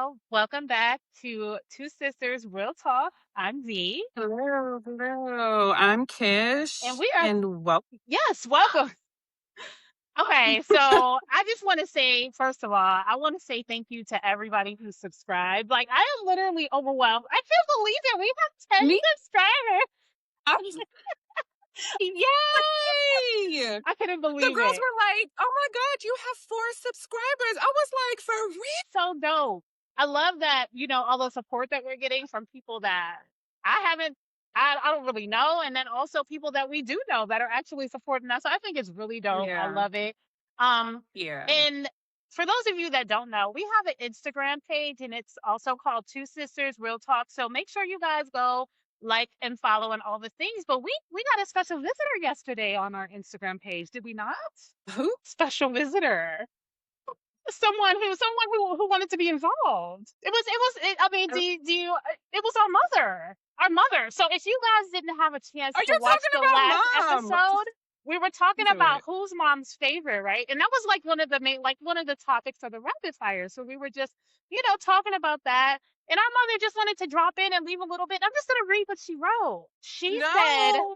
y'all. Welcome back to Two Sisters Real Talk. I'm V, Hello, hello. I'm and Kish, we are, and welcome. yes, welcome. Okay, so I just want to say, first of all, I want to say thank you to everybody who subscribed. Like, I am literally overwhelmed. I can't believe it. We have 10 Me, subscribers. I was like, yay! I couldn't The believe girls it. were like, "Oh my God, you have 4 subscribers!" I was like, "For real?" So dope. I love that, all the support that we're getting from people that I haven't, I don't really know. And then also people that we do know that are actually supporting us. So I think it's really dope. I Yeah, love it. Um, yeah. and for those of you that don't know, we have an Instagram page and it's also called Two Sisters Real Talk. So make sure you guys go like and follow and all the things. But we got a special visitor yesterday on our Instagram page, did we not? Who? Special visitor. Someone who wanted to be involved. I mean, Are do you it was our mother. Our mother. So if you guys didn't have a chance you to watch talking the last about mom? episode, we were talking Do about it. who's mom's favorite, right? And that was like one of the main like one of the topics for the rapid fire. So we were just, talking about that. And our mother just wanted to drop in and leave a little bit. I'm just gonna read what she wrote. She said, No.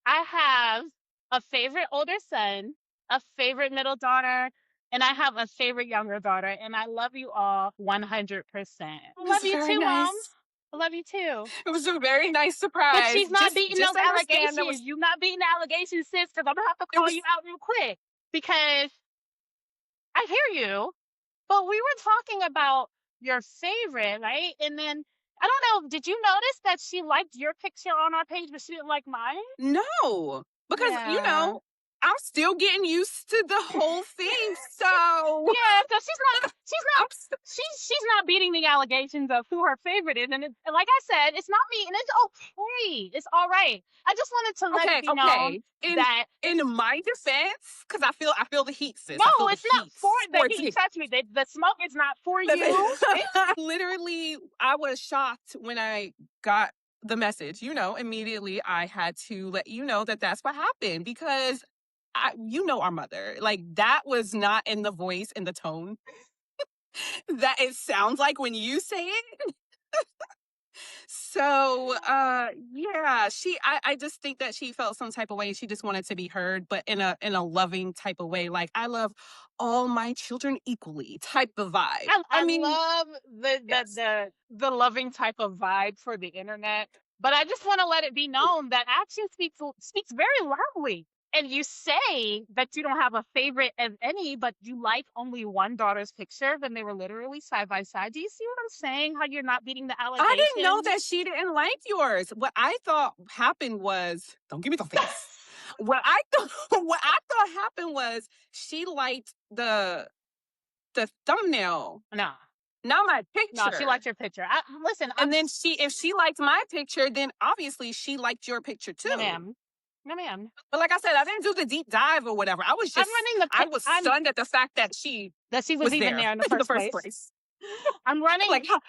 I have a favorite older son, a favorite middle daughter, and I have a favorite younger daughter, and I love you all 100%. I It love was you very too, Mom. nice. I love you too. It was a very nice But surprise. she's not beating Just those understand there allegations. was You not beating the allegations, sis, because I'm gonna have to there call you was. out real quick because I hear you, but we were talking about your favorite, right? And then I don't know, did you notice that she liked your picture on our page, but she didn't like mine? No, because Yeah. I'm still getting used to the whole thing. So Yeah, so she's not I'm st- she's not beating the allegations of who her favorite is, and like I said, it's not me, and it's okay, it's all right. I just wanted to let it okay, be known okay. In that in my defense, because I feel the heat, sis. no, I feel the it's not heat for the towards heat. me. Trust me, the smoke is not for you. It's Literally, I was shocked when I got the message. Immediately I had to let you know that that's what happened because our mother. Like that was not in the voice and the tone that it sounds like when you say it. So yeah, I just think that she felt some type of way. She just wanted to be heard, but in a loving type of way. Like I love all my children equally type of vibe. I I mean, love the the yes. the the loving type of vibe for the internet, but I just want to let it be known that action speaks very loudly. And you say that you don't have a favorite of any, but you like only one daughter's picture, then they were literally side by side. Do you see what I'm saying? How you're not beating the I didn't know allegations? that she didn't like yours. What I thought happened was, don't give me the face. What I thought happened was she liked the thumbnail, No, not my no, she picture. liked your picture. Listen, And then if she liked my picture, then obviously she liked your picture no, too. ma'am, no, ma'am. But like I said, I didn't do the deep dive or whatever. I was I'm stunned at the fact that she that she was was even there there in the in the first first place. place. I'm running Like how,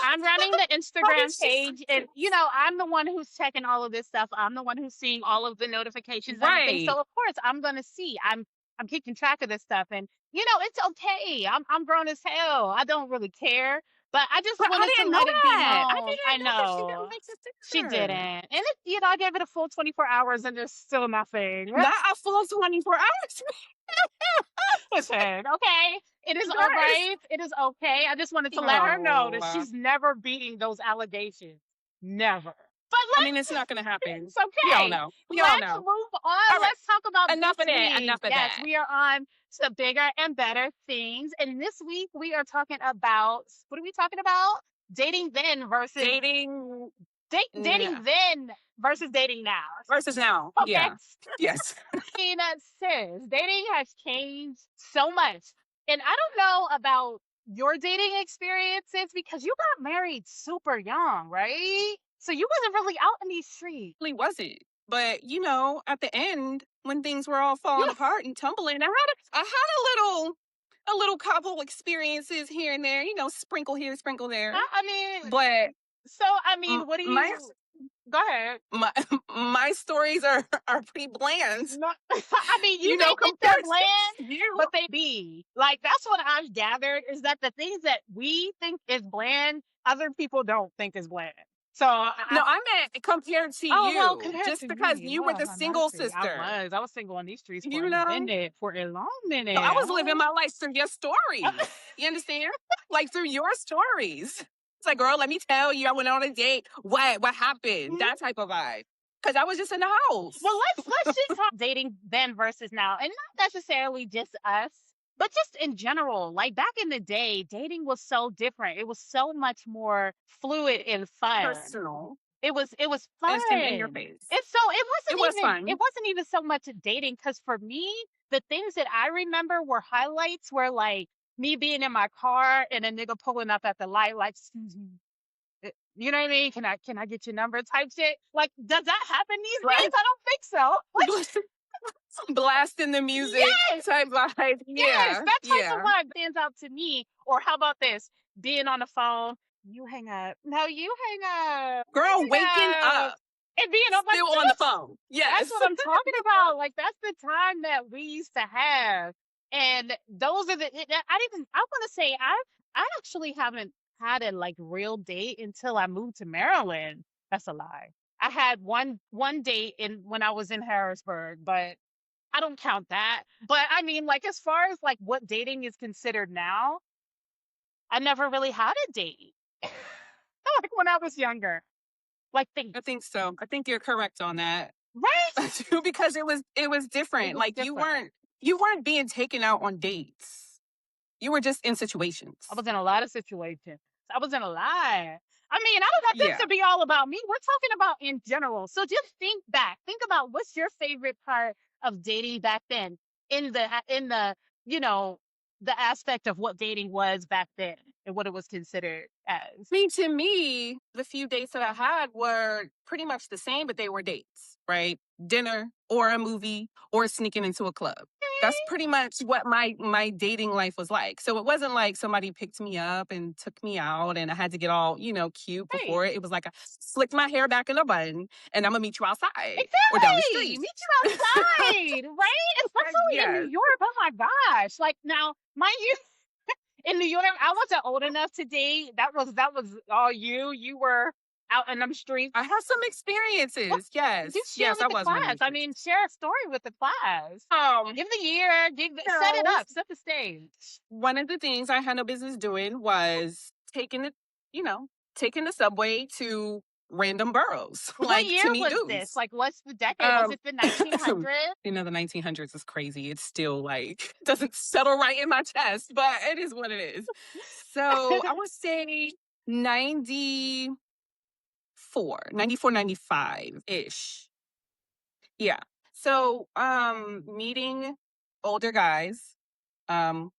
I'm running the how did Instagram she page and I'm the one who's checking all of this stuff. I'm the one who's seeing all of the notifications and everything. So right. of course I'm gonna see. I'm keeping track of this stuff and it's okay. I'm grown as hell. I don't really care. But I just But I wanted to didn't know let it be that. I known. I didn't know that she didn't know. like the She didn't. picture. And I gave it a full 24 hours and there's still nothing. Not a full 24 hours. Listen, okay. It is all That is right. It is okay. I just wanted to let her know no. that she's never beating those allegations. Never. But I mean, it's not gonna happen. it's We all okay. know. We all Let's know. move on. All right. Let's talk about this Enough of that. week. Enough of Yes, that. we are on to bigger and better things. And this week we are talking about what are we talking about? Dating then versus Dating dating n- then versus dating now. versus now. Okay. Yeah. Yes. Mean, sis, dating has changed so much. And I don't know about your dating experiences because you got married super young, right? So you wasn't really out in these streets. Really wasn't. But at the end, when things were all falling Yes. apart and tumbling, I had a little couple experiences here and there. Sprinkle here, sprinkle there. I mean, But So, I M- mean, what do My you go ahead. my my stories are pretty bland, No, I mean, you you may know, think they're compared bland, to you. but they be like that's what I've gathered is that the things that we think is bland, other people don't think is bland. So No, I meant compared to oh well, you, compared just to because me, you were Lord the have single mercy. sister, I was single on these streets for you a know. minute, for a long So I minute. was living Oh. my life through your stories. You understand? Like through your stories. It's like, girl, let me tell you, I went on a date. What happened? Mhm. That type of vibe. Because I was just in the Well, house. let's just talk dating then versus now, and not necessarily just us, but just in general. Like back in the day, dating was so different. It was so much more fluid and fun. Personal. It was And in your fun. face. And so It was it fun. wasn't even so much dating because for me, the things that I remember were highlights were like me being in my car and a nigga pulling up at the light, like, "Excuse me, you know what I mean? Can I get your number?" type shit. Like, does that happen these days? Blast, I don't think so. Like, blasting the music yes, type vibe. yes, Yeah. that type of Yeah. vibe stands out to me. Or how about this? Being on the phone, you hang up. No, you hang up. Girl, You waking hang up. up. And being up like Still on the this. phone. That's Yes. what I'm talking about. Like that's the time that we used to have. And those are I want to say I actually haven't had a like real date until I moved to Maryland. That's a lie. I had one date in when I was in Harrisburg, but I don't count that. But I mean, like as far as like what dating is considered now, I never really had a date. Like when I was younger. Like think I think so. I think you're correct on that. right? Because it was It different. was Like you different. weren't being taken out on dates. You were just in situations. I was in a lot of situations. I was in a lot. I mean, I don't want this Yeah. to be all about me. We're talking about in general. So just think back. Think about what's your favorite part of dating back then in the you know the aspect of what dating was back then and what it was considered as. I mean, to me, the few dates that I had were pretty much the same, but they were dates, right? Dinner or a movie or sneaking into a club. That's pretty much what my dating life was like. So it wasn't like somebody picked me up and took me out and I had to get all, cute Right. before it. It was like I slicked my hair back in a bun and I'm gonna meet you outside or down the Exactly. street. Meet you outside, right? Especially in New Yes. York. Oh my gosh. Like now, mind you, in New York, I wasn't old enough to date. That was all you. You were out in them streets. I have some What experiences. just Yes. share Yes, with I the was one of class. those I people. mean, share a story with the class. Um, Give the year, set it no, up, set the stage. one of the things I had no business doing was you know, taking the subway to random boroughs, What like year to meet was this? dudes. Like, what's the decade? Was Um, it the 1900s? the 1900s is crazy. It's still like doesn't settle right in my chest, but it is what it is. So I would say 94, 95 ish. Yeah. So meeting older guys, um,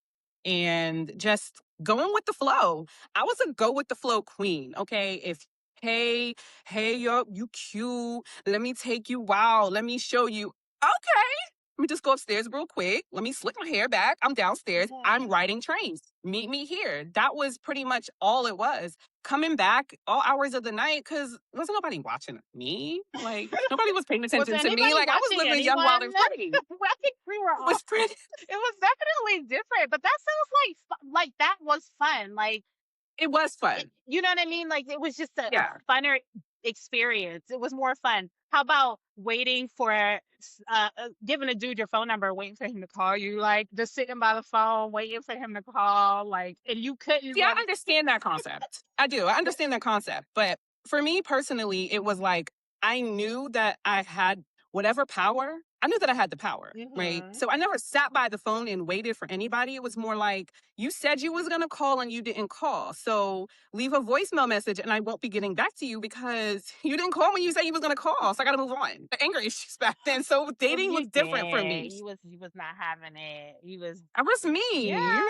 and just going with the flow. I was a go with the flow queen. Okay. If hey, hey, yo, you cute. Let me take you. Wow. Let me show you. Okay. Let me just go upstairs real quick. Let me slick my hair back. I'm downstairs. I'm Mhm. riding trains. Meet me here. That was pretty much all it was. Coming back all hours of the night because wasn't nobody watching me. Like nobody was paying Was attention to me. anybody Like I was watching living young, wild, anyone? and free. Well, I think we were It all. was pretty. It was definitely different, but that sounds like like that was fun. Like It was it, fun. you know what I mean? Like it was just a Yeah. funner experience. It was more fun. How about waiting for giving a dude your phone number, waiting for him to call you, like just sitting by the phone, waiting for him to call, like, and you couldn't See, I like, understand that concept. I do. I understand that concept. But for me personally, it was like I knew that I had whatever power. I knew that I had the power, right? hmm So I never sat by the phone and waited for anybody. It was more like you said you was gonna call and you didn't call. So leave a voicemail message and I won't be getting back to you because you didn't call when you said you was gonna call. So I gotta move on. The anger issues back then. So well, dating you was different for did. me. He was not having it. He was I was yeah, me, you know?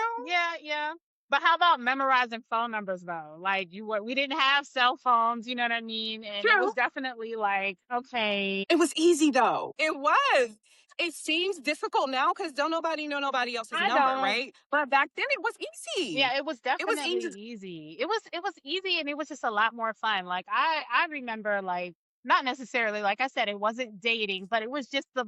yeah. But how about memorizing phone numbers though? Like we didn't have cell phones, you know what I mean? And it True. was definitely like, okay, It was easy though. It was. it seems difficult now because don't nobody know nobody else's I number, don't. right? But back then it was easy. Yeah, it was It was definitely easy. easy. It was easy and it was just a lot more fun. Like I remember like not necessarily like I said it wasn't dating, but it was just the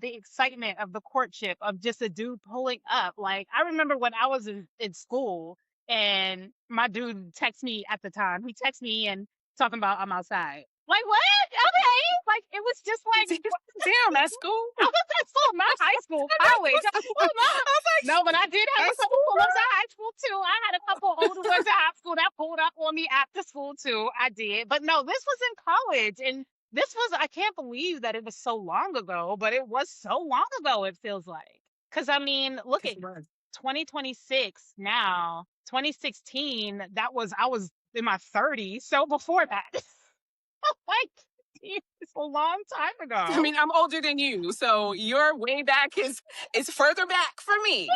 excitement of the courtship of just a dude pulling up. Like I remember when I was in school and my dude texted me at the time. He texted me and talking about I'm outside. Like what? Okay. Like it was just like Damn, at school. I was at school, not high school, college. Well, no, I was like, no, but I did have at a couple school, pull-ups at high school too. I had a couple older ones at high school that pulled up on me after school too. I did. But no, this was in college. And this was, I can't believe that it was so long ago, but it was so long ago, it feels like. Because I mean, look at 2026 now, 2016, I was in my 30s. So before that, like, it's a long time ago. I mean, I'm older than you, so your way back is further back for me.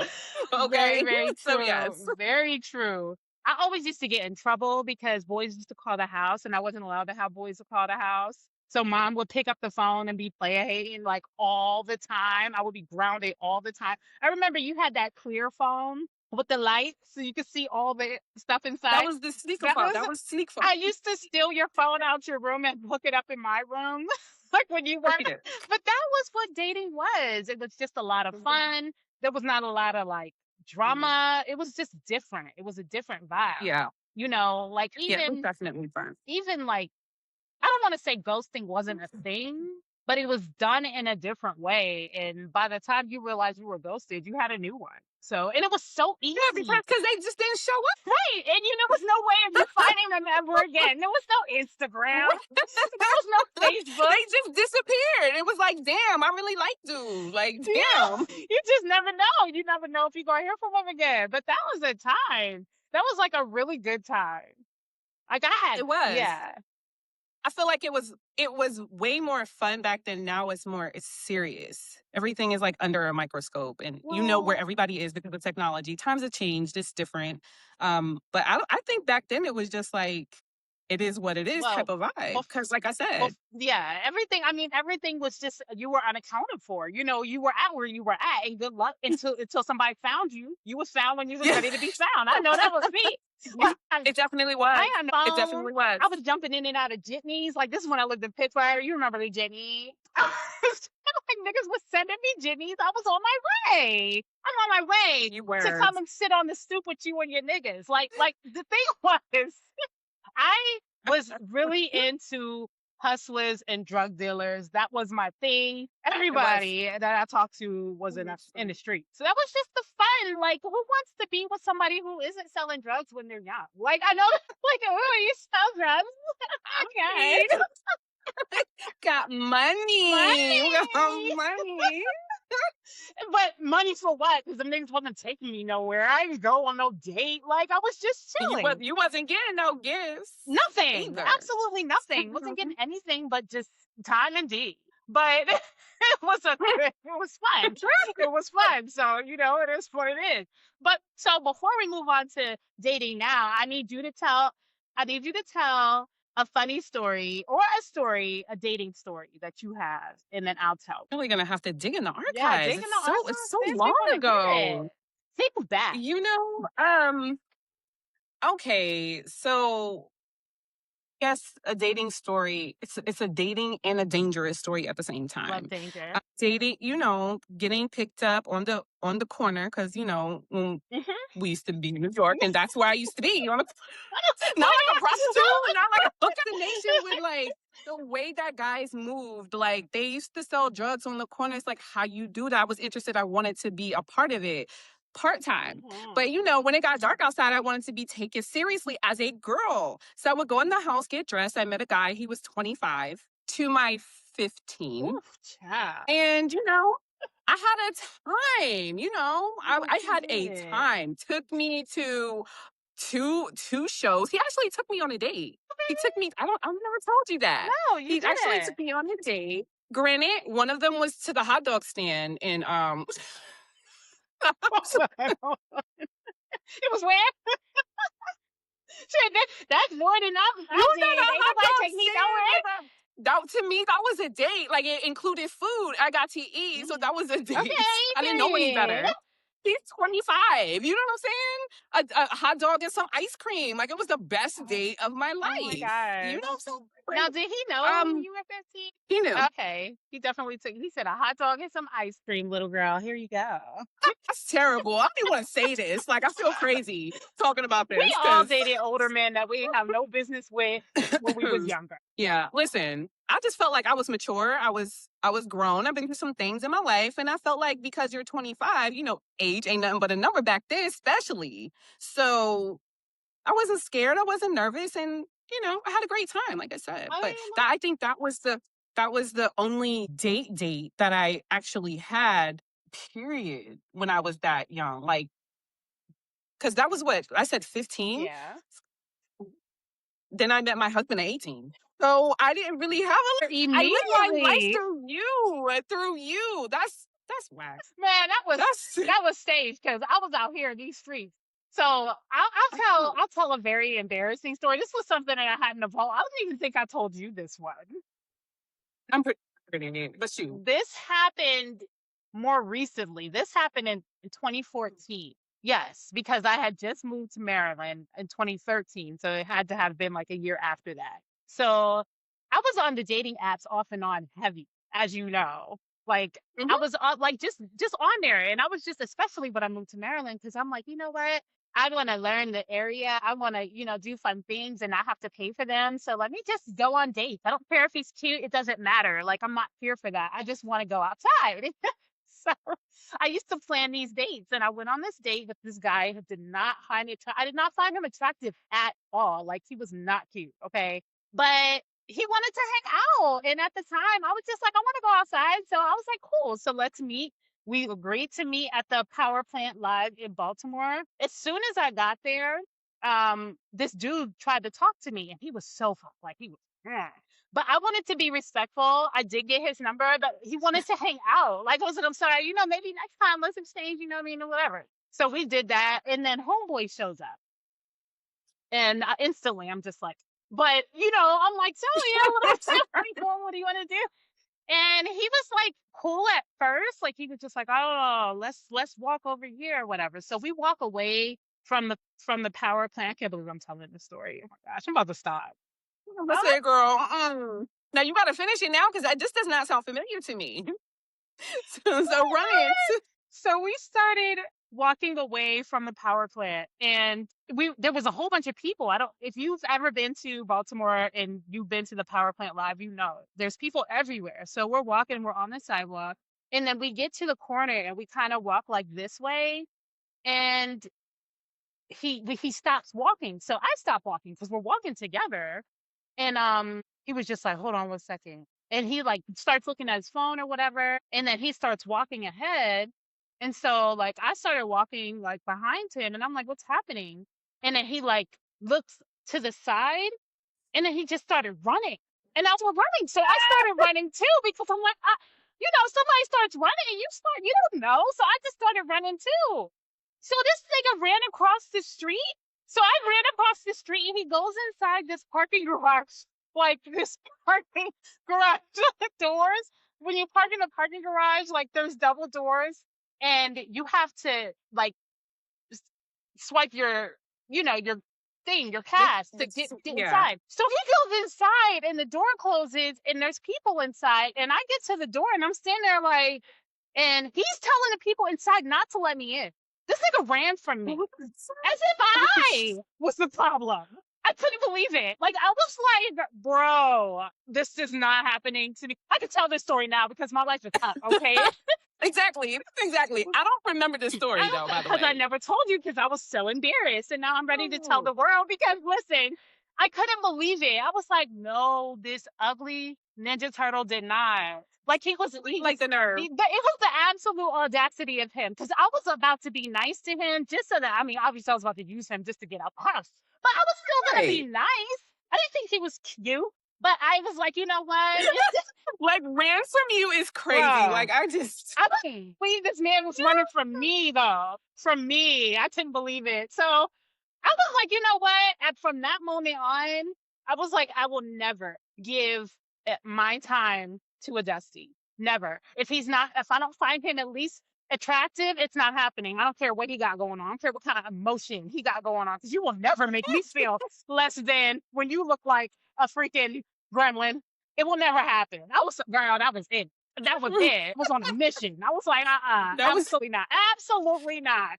Okay, Very, very so true. yes, Very true. I always used to get in trouble because boys used to call the house and I wasn't allowed to have boys to call the house. So mom would pick up the phone and be playing like all the time. I would be grounded all the time. I remember you had that clear phone with the light so you could see all the stuff that inside. was the sneaker That phone. was That was sneak phone. I used to steal your phone out your room and hook it up in my room. Like when you wanted, Yeah. but that was what dating was. It was just a lot of fun. There was not a lot of like drama. It was just different. It was a different vibe. Yeah, You know, like yeah, it was definitely fun. even like I don't want to say ghosting wasn't a thing, but it was done in a different way. And by the time you realized you were ghosted, you had a new one. So, and it was so easy. Yeah, because they just didn't show up. Right. And there was no way of you finding them ever again. There was no Instagram. There was no Facebook. They just disappeared. It was like, damn, I really like dude. Like, damn. You just never know. You never know if you're going to hear from them again. But that was a time. That was like a really good time. Like I had, It was. yeah. I feel like it was way more fun back then. Now it's serious. Everything is like under a microscope, and you know where Well, everybody is because of technology. Times have changed; it's different. But I think back then it was just like it is what it is type well, of vibe. bef- Because, like I said, yeah, everything. I mean, everything was just you were unaccounted for. You were at where you were at, and good luck until somebody found you. You was found when you was yeah, ready to be found. I know that was me. it definitely was. I had no It phone. definitely was. I was jumping in and out of jitneys. Like this is when I lived in Pittsburgh. You remember the jitney? Like niggas was sending me jitneys. I was on my way. I'm on my way You to were. come and sit on the stoop with you and your niggas. Like the thing was, I was really into hustlers and drug dealers. That was my thing. It was. Everybody that I talked to was in the street. So that was just the fun. Like, who wants to be with somebody who isn't selling drugs when they're young? Like, I know, like, oh, you sell drugs? Okay. Got money. We got Money. money. But money for what? Because them niggas wasn't taking me nowhere. I didn't go on no date. Like, I was just chilling. You wasn't getting no gifts Nothing. either. Absolutely nothing. Wasn't getting anything but just time and D. But it was fun. It was fun. So, it is what it is. But so before we move on to dating now, I need you to tell a funny story or a dating story that you have, and then I'll tell. Really gonna have to dig in the Yeah, archives. dig in the archives. It's so Sis, we long wanna hear ago. it. Take it back. You know, okay, so yes, a dating story. It's a dating and a dangerous story at the same Love time. danger. Dating, getting picked up on the corner because when Mhm. we used to be in New York, and that's where I used to be. Not like a prostitute, not like a hooker. The nation with like the way that guys moved, like they used to sell drugs on the corner. It's like how you do that. I was interested. I wanted to be a part of it, part time. Mhm. But when it got dark outside, I wanted to be taken seriously as a girl. So I would go in the house, get dressed. I met a guy. He was 25 to my 15. Oof, child. And, I had a time, I had a Yeah. time. Took me to two shows. He actually took me on a date. He took me, I've never told you that. No, you He actually didn't. took me on a date. Granted, one of them was to the hot dog stand in It was where? Shit, that's more than enough. You know the Ain't hot nobody dog take me stand nowhere. with That to me, that was a date. Like it included food. I got to eat, so that was a date. I didn't know any Okay, better. He's 25. You know what I'm saying? A hot dog and some ice cream. Like it was the best date of my oh my life. You gosh. know, so Now, did he know um, you were 15? he knew. Okay, he definitely took. He said a hot dog and some ice cream, little girl. Here you go. That's terrible. I don't even want to say this. Like I feel crazy talking about We this all because dated older men that we didn't have no business with when we was younger. yeah, listen, I just felt like I was mature. I was grown. I've been through some things in my life and I felt like because you're 25, age ain't nothing but a number back then, especially. So I wasn't scared. I wasn't nervous and I had a great time like I said. I But mean, I think that was the only date that I actually had period when I was that young. Like cuz that was what I said 15. yeah. Then I met my husband at 18. So I didn't really have I lived my life Immediately, through you. That's whack. man, That's that was staged because I was out here in these streets. So I'll tell a very embarrassing story. This was something that I hadn't evolved. I don't even think I told you this one. I'm pretty neat. But shoot. This happened more recently. This happened in 2014. Yes, because I had just moved to Maryland in 2013. So it had to have been like a year after that. So I was on the dating apps off and on heavy, as you know. Like I Mhm. was on like just on there. And I was just especially when I moved to Maryland, because I'm like, you know what? I want to learn the area. I want to, do fun things and not have to pay for them. So let me just go on dates. I don't care if he's cute. It doesn't matter. Like I'm not here for that. I just want to go outside. So I used to plan these dates and I went on this date with this guy who did not find it. I did not find him attractive at all. Like he was not cute. Okay. But he wanted to hang out. And at the time I was just like, I want to go outside. So I was like, cool. So let's meet. We agreed to meet at the power plant live in Baltimore. As soon as I got there, this dude tried to talk to me and he was so like he was "Mm." But I wanted to be respectful. I did get his number, but he wanted to hang out. Like I was like, I'm sorry, maybe next time let's exchange, what I mean, or whatever. So we did that, and then homeboy shows up, and instantly I'm just like, but I'm like, so what do you want to do? And he was like cool at first. Like he was just like, oh, let's walk over here or whatever. So we walk away from the power plant. I can't believe I'm telling this story. Oh my gosh, I'm about to stop. That's it, girl. Now you gotta finish it now because this does not sound familiar to me. So run it. So we started walking away from the power plant and there was a whole bunch of people. I don't If you've ever been to Baltimore and you've been to the power plant live, there's people everywhere. So we're walking, we're on the sidewalk, and then we get to the corner and we kind of walk like this way, and he stops walking. So I stop walking because we're walking together. And he was just like, hold on 1 second. And he like starts looking at his phone or whatever. And then he starts walking ahead. And so like I started walking like behind him and I'm like, what's happening? And then he like looks to the side and then he just started running. And I was running. So I started running too because I'm like, somebody starts running and you don't know. So I just started running too. So this nigga ran across the street. So I ran across the street and he goes inside this parking garage, like this parking garage doors. When you park in a parking garage, like there's double doors and you have to like swipe your thing, your pass to get Yeah. inside. So he goes inside and the door closes and there's people inside. And I get to the door and I'm standing there like, and he's telling the people inside not to let me in. This nigga ran from me as if I was the problem. I couldn't believe it. Like I was like, bro, this is not happening to me. I can tell this story now because my life is up, okay? Exactly. I don't remember this story though, by the Because I way. never told you because I was so embarrassed. And now I'm ready to tell the world because listen, I couldn't believe it. I was like, no, this ugly Ninja Turtle did not. Like Like the nerve. it was the absolute audacity of him because I was about to be nice to him just so that, I mean, obviously I was about to use him just to get out the house, but I was still going to be Right. nice. I didn't think he was cute, but I was like, you know what? Like ran from you is crazy. Bruh. Like I just I couldn't believe this man was running from me, though. From me. I couldn't believe it. So I was like, you know what? And from that moment on, I was like, I will never give my time to a Dusty. Never. If I don't find him at least attractive, it's not happening. I don't care what he got going on. I don't care what kind of emotion he got going on, because you will never make me feel less than when you look like a freaking gremlin. It will never happen. Girl, that was it. That was it. It was on a mission. I was like, That was absolutely not. Absolutely not.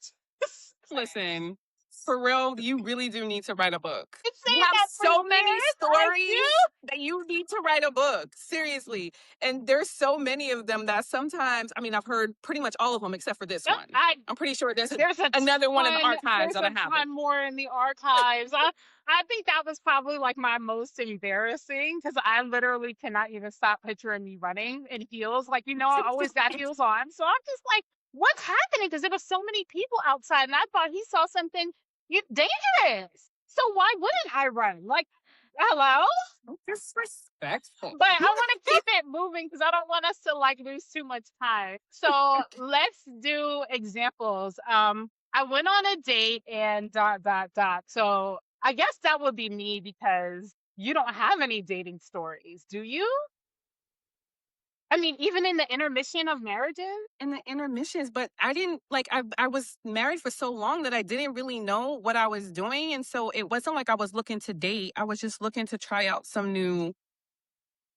listen. For real, you really do need to write a book. Been You saying have that for so many years. I stories do. that you need to write a book. Seriously. And there's so many of them that sometimes, I mean, I've heard pretty much all of them except for this Yep, one. I'm pretty sure there's There's a another one in the ton. archives There's that I a haven't. ton more in the archives. I think that was probably like my most embarrassing, because I literally cannot even stop picturing me running in heels. Like, I always got heels on. So I'm just like, what's happening? Because there were so many people outside, and I thought he saw something dangerous. So why wouldn't I run? Like, hello? Disrespectful. But I want to keep it moving because I don't want us to like lose too much time. So let's do examples. I went on a date and ... So I guess that would be me, because you don't have any dating stories, do you? I mean, even in the intermission of marriages? In the intermissions, but I didn't like I was married for so long that I didn't really know what I was doing. And so it wasn't like I was looking to date. I was just looking to try out some new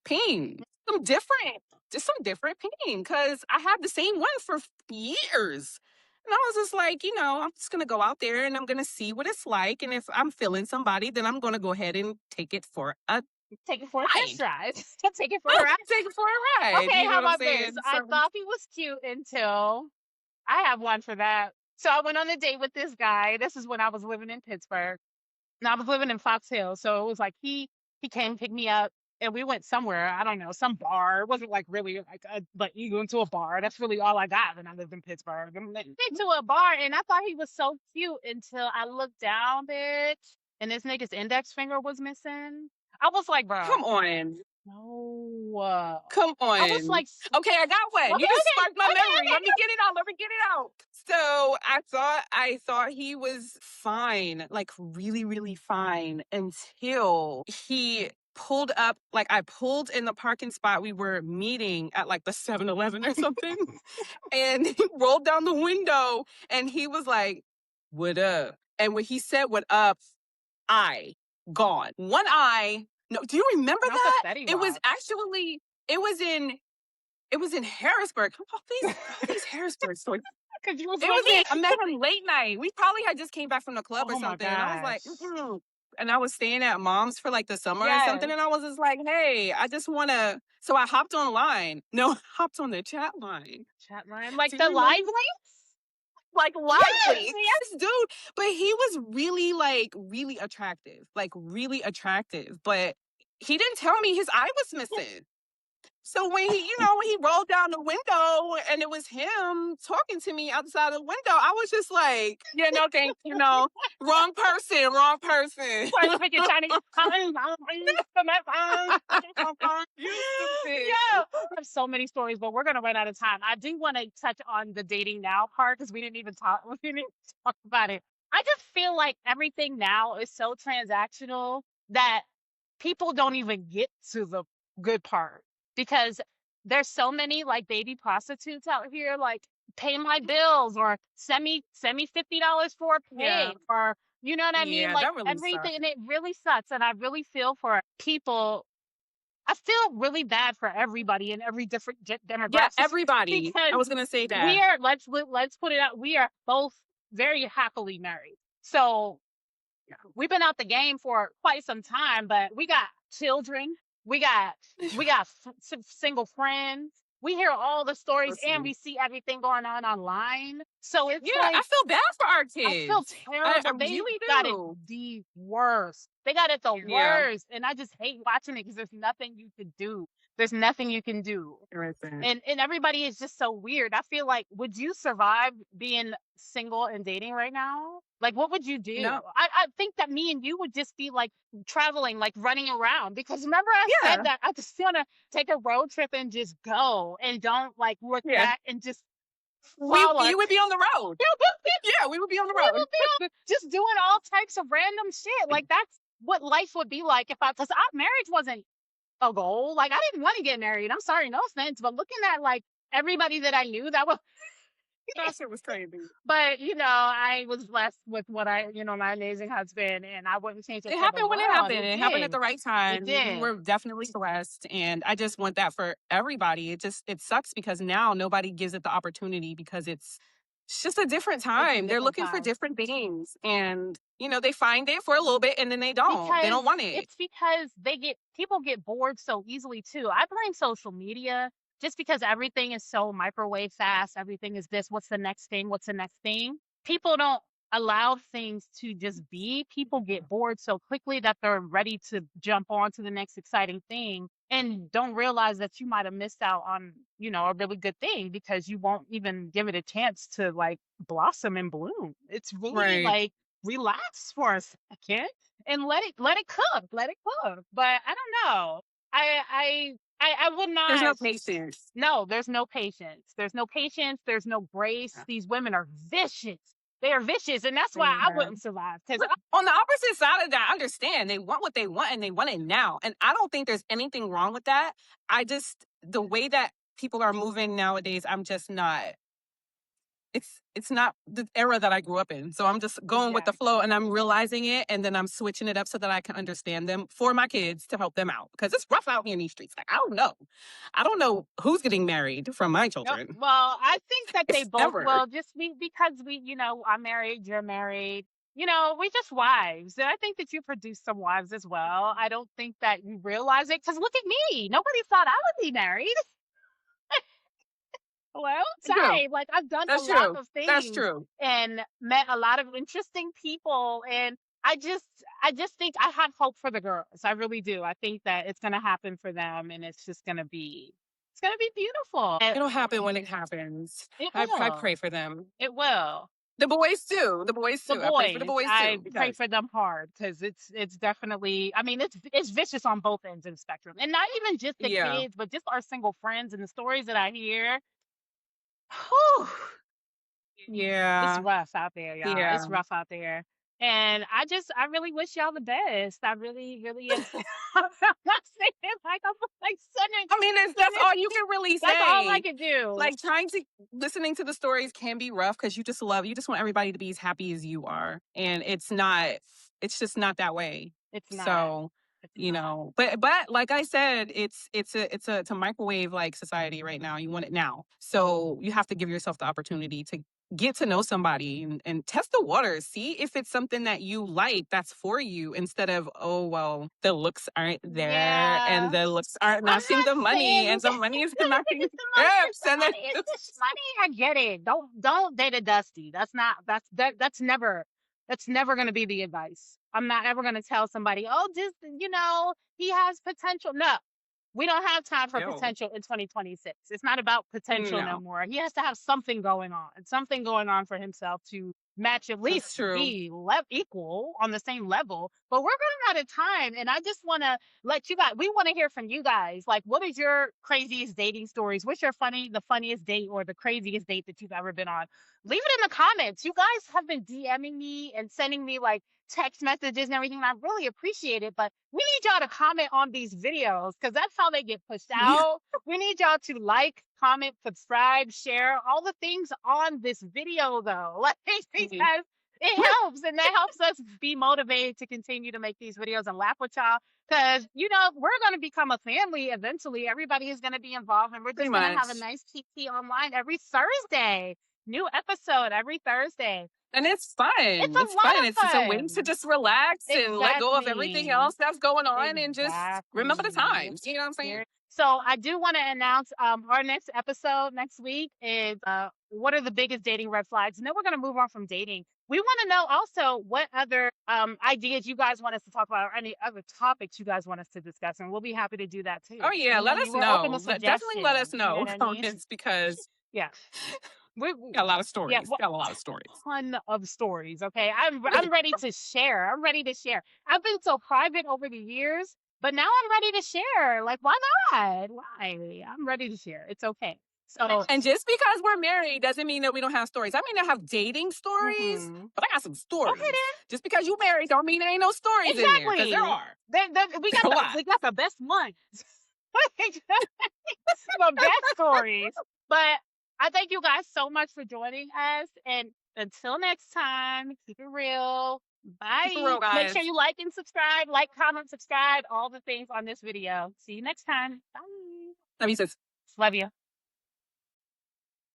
pain. Just some different pain. Cause I had the same one for years. And I was just like, I'm just gonna go out there and I'm gonna see what it's like. And if I'm feeling somebody, then I'm gonna go ahead and take it for a Take it for a test ride. drive. Take it for a ride. Take it for a ride. Okay, You know how what I'm about this? saying? I So thought he was cute until I have one for that. So I went on a date with this guy. This is when I was living in Pittsburgh. And I was living in Fox Hill. So it was like he came pick me up, and we went somewhere. I don't know, some bar. It wasn't like really like you go into a bar. That's really all I got when I lived in Pittsburgh. And went to a bar, and I thought he was so cute until I looked down, bitch, and this nigga's index finger was missing. I was like, bro, come on. no. Come on. I was like, okay, I got one. okay, You just okay, sparked my okay, memory. okay. Let me get it out. Let me get it out. So I thought he was fine, like really, really fine, until he pulled up. Like I pulled in the parking spot. We were meeting at like the 7-Eleven or something. And he rolled down the window and he was like, "What up?" And when he said "what up," eye gone. One eye. No, do you remember Not the that? Fetty It was Wap. actually it was in Harrisburg. All these Harrisburg stories. Because you was It with was me. I met him late night. We probably had just came back from the club or Oh my something. And I was like, gosh. and I was staying at mom's for like the summer or Yes. something. And I was just like, hey, I just want to. So I hopped online. No, hopped on the chat line. Chat line. Like Do the you remember? live links? Like Yes, lively. yes. Yes, dude. But he was really really attractive. Like really attractive. But he didn't tell me his eye was missing. So when he rolled down the window and it was him talking to me outside the window, I was just like, yeah, no, thank you, no. Wrong person. Trying to pick a Chinese. You stupid. Yeah, I have so many stories, but we're gonna run out of time. I do want to touch on the dating now part, because we didn't even talk. We didn't even talk about it. I just feel like everything now is so transactional that people don't even get to the good part, because there's so many like baby prostitutes out here, like pay my bills, or send me $50 for a Yeah. pig, or you know what I mean? Yeah, Like that really everything, sucks. and it really sucks. And I really feel for people. I feel really bad for everybody in every different Yeah, demographic, everybody. I because was gonna say that. we are let's put it out. We are both very happily married. So we've been out the game for quite some time, but we got children. We got single friends. We hear all the stories, and Listen. we see everything going on online. So it's Yeah, I like feel bad for our I feel kids. terrible. I They really got it do. the worst. They got it the Yeah. worst, and I just hate watching it because there's nothing you can do. There's nothing you can do. Listen. And everybody is just so weird. I feel like, would you survive being single and dating right now? Like, what would you do? No. I think that me and you would just be like traveling, like running around. Because remember I Yeah. said that I just want to take a road trip and just go and don't like look Yeah. back and just follow. You would be on the road. Yeah, we would be on the We road. would be just doing all types of random shit. Like that's what life would be like if because our marriage wasn't a goal. Like I didn't want to get married. I'm sorry, no offense, but looking at like everybody that I knew that was That shit was crazy. but I was blessed with what my amazing husband, and I wouldn't change it It for the happened when it world. happened. It It happened at did. the right It time. We did. were definitely blessed, and I just want that for everybody. It sucks because now nobody gives it the opportunity because it's just a different It's a time. They're different looking for time. different things, and they find it for a little bit and then they don't. They Because don't want it. it's because people get bored so easily too. I blame social media just because everything is so microwave fast. Everything is this. What's the next thing? What's the next thing? People don't allow things to just be. People get bored so quickly that they're ready to jump on to the next exciting thing and don't realize that you might have missed out on, a really good thing because you won't even give it a chance to like blossom and bloom. It's really Right. like relax for a second and let it cook, let it cook. But I don't know. I would There's no not. patience. No, there's no patience. There's no patience. There's no grace. These women are vicious. They are vicious, and that's why I Yeah. wouldn't survive. Because But on the opposite side of that, I understand they want what they want and they want it now. And I don't think there's anything wrong with that. The way that people are moving nowadays, I'm just not. It's not the era that I grew up in. So I'm just going with the exactly, flow and I'm realizing it and then I'm switching it up so that I can understand them for my kids to help them out because it's rough out here in these streets. Like I don't know. I don't know who's getting married from my Yep. children. Well, I think that they It's both ever. well, just because I'm married, you're married. We just wives. And I think that you produce some wives as well. I don't think that you realize it because look at me. Nobody thought I would be married. Well, True. sorry. Like I've done a That's lot true. of That's things true. and met a lot of interesting people, and I just think I have hope for the girls. I really do. I think that it's gonna happen for them, and it's gonna be beautiful. And It'll happen when it happens. it I will. pray for them. It will. The boys too. The boys The too. I pray for the boys, boys I too. pray Yes. for them hard because it's definitely. I mean, it's vicious on both ends of the spectrum, and not even just the Yeah. kids, but just our single friends and the stories that I hear. Whew, it's Yeah. rough out there, y'all. Yeah. It's rough out there. And I really wish y'all the best. I really, really am. I'm not saying it like I'm like I mean, that's sending, all you can really that's all I say. can do. Like listening to the stories can be rough because you just want everybody to be as happy as you are. And it's just not that way. It's not. So, It's not. but like I said, it's a microwave like society right now. You want it now. So you have to give yourself the opportunity to get to know somebody and test the waters. See if it's something that you like that's for you instead of, oh, well, the looks aren't there and Yeah. the looks aren't I'm matching not the money saying and the money is matching it's the money. It's hips the and then money. It's the money. I get it. Don't date a dusty. That's not. That's never. That's never going to be the advice. I'm not ever going to tell somebody, oh, just he has potential. No, we don't have time for Ew. potential in 2026. It's not about potential no No, more. He has to have something going on for himself to match, at least that's true. be equal on the same level. But we're running out of time, and I just want to let you guys. We want to hear from you guys. Like, what is your craziest dating stories? What's the funniest date or the craziest date that you've ever been on? Leave it in the comments. You guys have been DMing me and sending me like text messages and everything. And I really appreciate it. But we need y'all to comment on these videos because that's how they get pushed Yeah. out. We need y'all to like, comment, subscribe, share all the things on this video though. Like because it helps and that helps us be motivated to continue to make these videos and laugh with y'all. Because we're gonna become a family eventually. Everybody is gonna be involved and we're Pretty just gonna have a much. nice TT online every Thursday. New episode every Thursday. And it's fun. It's a It's fun. lot of It's a way to fun. just relax and let go of everything Exactly. else that's going on and just remember the Exactly. times. You know what I'm saying? So I do want to announce our next episode next week is what are the biggest dating red flags? And then we're going to move on from dating. We want to know also what other ideas you guys want us to talk about or any other topics you guys want us to discuss. And wewe'll be happy to do that too. Oh yeah, let us We're open to know. Definitely let us suggestions. You know know, what I mean? comments, because Yeah. We, we got a lot of yeah, stories. Got a lot of stories. ton of stories. Okay, I'm ready to share. I'm ready to share. I've been so private over the years, but now I'm ready to share. Like, why not? Why? I'm ready to share. It's okay. So, And just because we're married doesn't mean that we don't have stories. I mean, I have dating stories, mhm. but I got some Okay stories. then. Just because you married don't mean there ain't no stories in there, because there Exactly. are We a got lot. the best ones. The best stories. But I thank you guys so much for joining us. And until next time, keep it real. Keep it Bye. real, Make sure guys. you like and subscribe, like, comment, subscribe, all the things on this video. See you next time. Bye. Love you, sis. Love you.